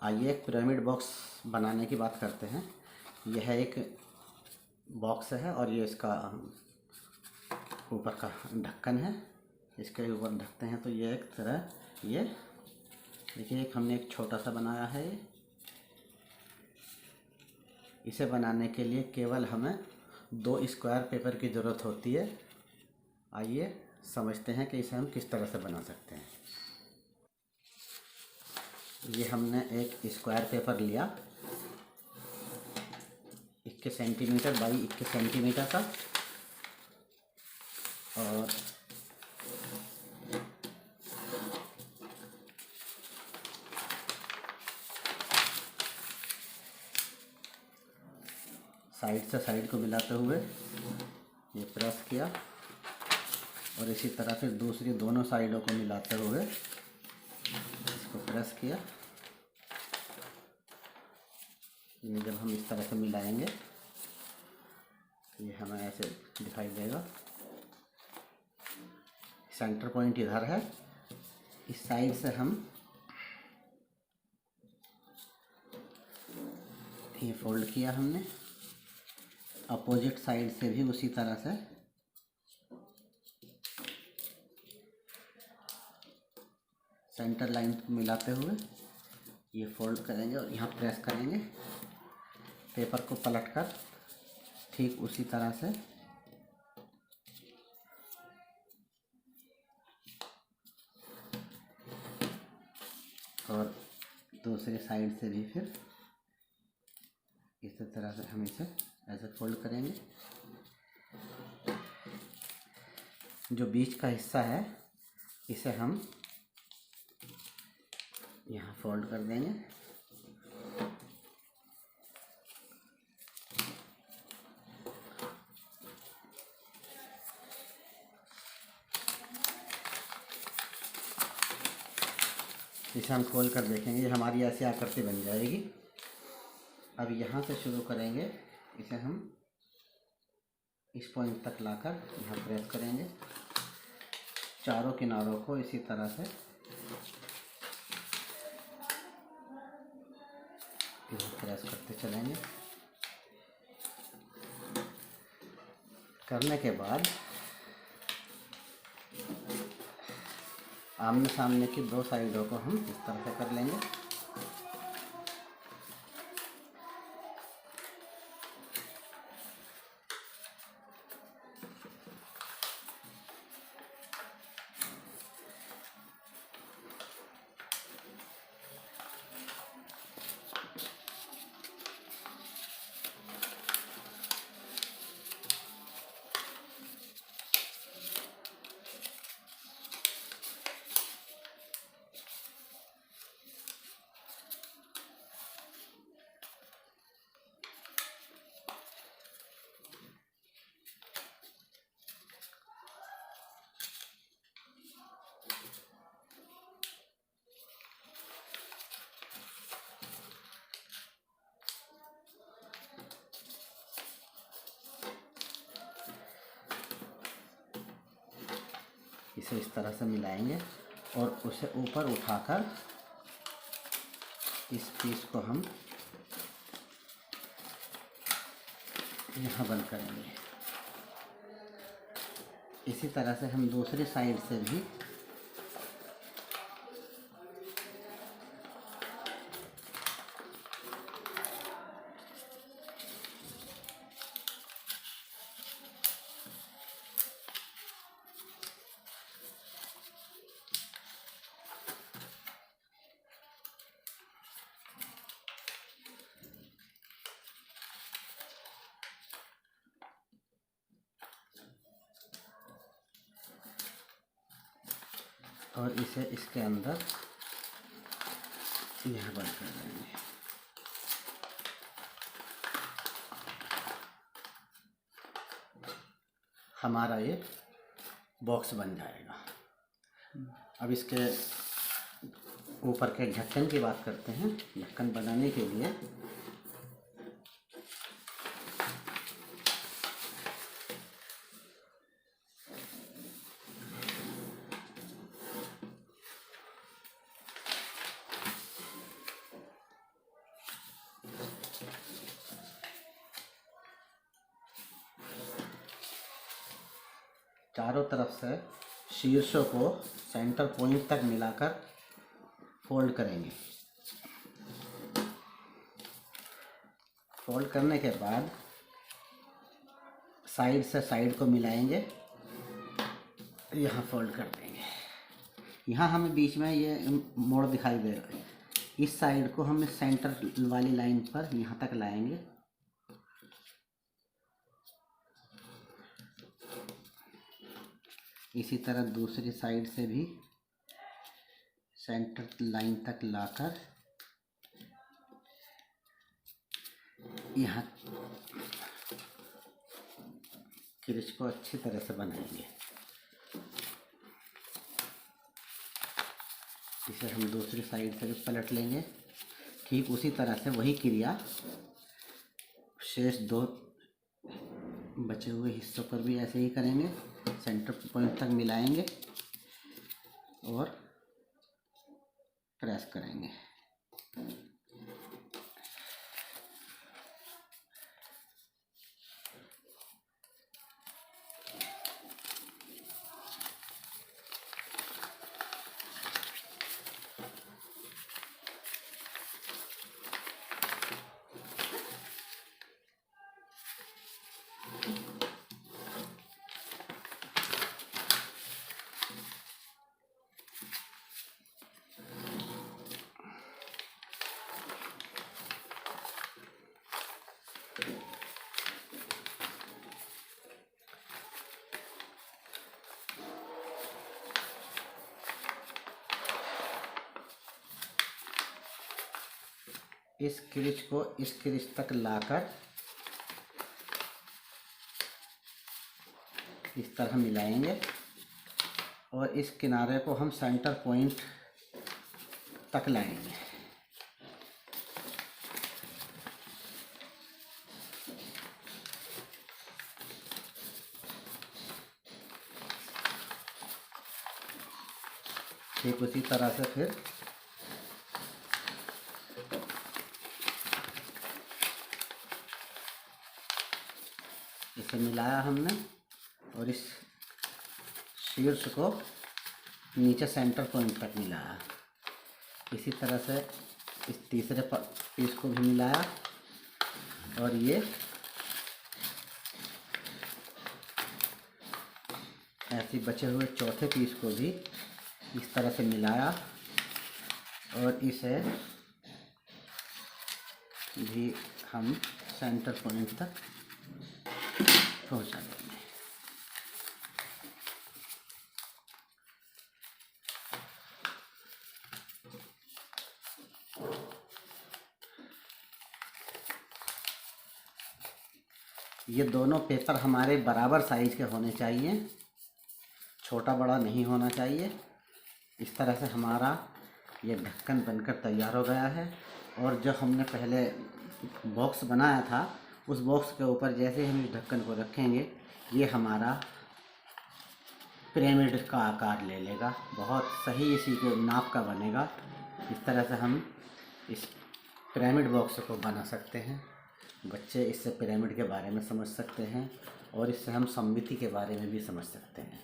आइए एक pyramid box बनाने की बात करते हैं। यह एक बॉक्स है और ये इसका ऊपर का ढक्कन है। इसके ऊपर ढकते हैं तो ये एक तरह ये देखिए हमने एक छोटा सा बनाया है। इसे बनाने के लिए केवल हमें 2 स्क्वायर पेपर की ज़रूरत होती है। आइए समझते हैं कि इसे हम किस तरह से बना सकते हैं। ये हमने एक स्क्वायर पेपर लिया 21 सेंटीमीटर बाई 21 सेंटीमीटर का, और साइड से साइड को मिलाते हुए ये प्रेस किया और इसी तरह फिर दूसरी दोनों साइडों को मिलाते हुए इसको प्रेस किया। जब हम इस तरह से मिलाएंगे ये हमें ऐसे दिखाई देगा। सेंटर पॉइंट इधर है। इस साइड से हम ये फोल्ड किया हमने, अपोजिट साइड से भी उसी तरह से सेंटर लाइन को मिलाते हुए ये फोल्ड करेंगे और यहाँ प्रेस करेंगे। पेपर को पलटकर ठीक उसी तरह से और दूसरी साइड से भी फिर इसी तरह से हम इसे ऐसे फोल्ड करेंगे। जो बीच का हिस्सा है इसे हम यहाँ फोल्ड कर देंगे। इसे हम खोल कर देखेंगे, ये हमारी ऐसी आकृति बन जाएगी। अब यहाँ से शुरू करेंगे, इसे हम इस पॉइंट तक लाकर यहाँ प्रेस करेंगे। चारों किनारों को इसी तरह से प्रेस करते चलेंगे। करने के बाद आमने सामने की 2 साइडों को हम इस तरह से कर लेंगे। इसे इस तरह से मिलाएंगे और उसे ऊपर उठाकर इस पीस को हम यहाँ बंद करेंगे। इसी तरह से हम दूसरी साइड से भी और इसे इसके अंदर यह बंद कर देंगे। हमारा ये बॉक्स बन जाएगा। अब इसके ऊपर के ढक्कन की बात करते हैं। ढक्कन बनाने के लिए चारों तरफ से शीर्षों को सेंटर पॉइंट तक मिलाकर फोल्ड करेंगे। फोल्ड करने के बाद साइड से साइड को मिलाएंगे, यहाँ फोल्ड कर देंगे। यहाँ हमें बीच में ये मोड़ दिखाई दे रहा है, इस साइड को हम इस सेंटर वाली लाइन पर यहाँ तक लाएंगे। इसी तरह दूसरी साइड से भी सेंटर लाइन तक लाकर यहाँ क्रिच को अच्छी तरह से बनाएंगे। इसे हम दूसरी साइड से भी पलट लेंगे। ठीक उसी तरह से वही क्रिया शेष दो बचे हुए हिस्सों पर भी ऐसे ही करेंगे। सेंटर पॉइंट तक मिलाएंगे और प्रेस करेंगे। इस क्रिच को इस क्रिच तक लाकर इस तरह मिलाएंगे और इस किनारे को हम सेंटर पॉइंट तक लाएंगे। ठीक उसी तरह से फिर इसे मिलाया हमने और इस शीर्ष को नीचे सेंटर पॉइंट तक मिलाया। इसी तरह से इस तीसरे पीस को भी मिलाया और ये ऐसे बचे हुए चौथे पीस को भी इस तरह से मिलाया और इसे भी हम सेंटर पॉइंट तक पहुंचा देंगे। ये दोनों पेपर हमारे बराबर साइज के होने चाहिए, छोटा बड़ा नहीं होना चाहिए। इस तरह से हमारा ये ढक्कन बनकर तैयार हो गया है। और जो हमने पहले बॉक्स बनाया था उस बॉक्स के ऊपर जैसे हम इस ढक्कन को रखेंगे ये हमारा पिरामिड का आकार ले लेगा, बहुत सही इसी के नाप का बनेगा। इस तरह से हम इस पिरामिड बॉक्स को बना सकते हैं। बच्चे इससे पिरामिड के बारे में समझ सकते हैं और इससे हम सममिति के बारे में भी समझ सकते हैं।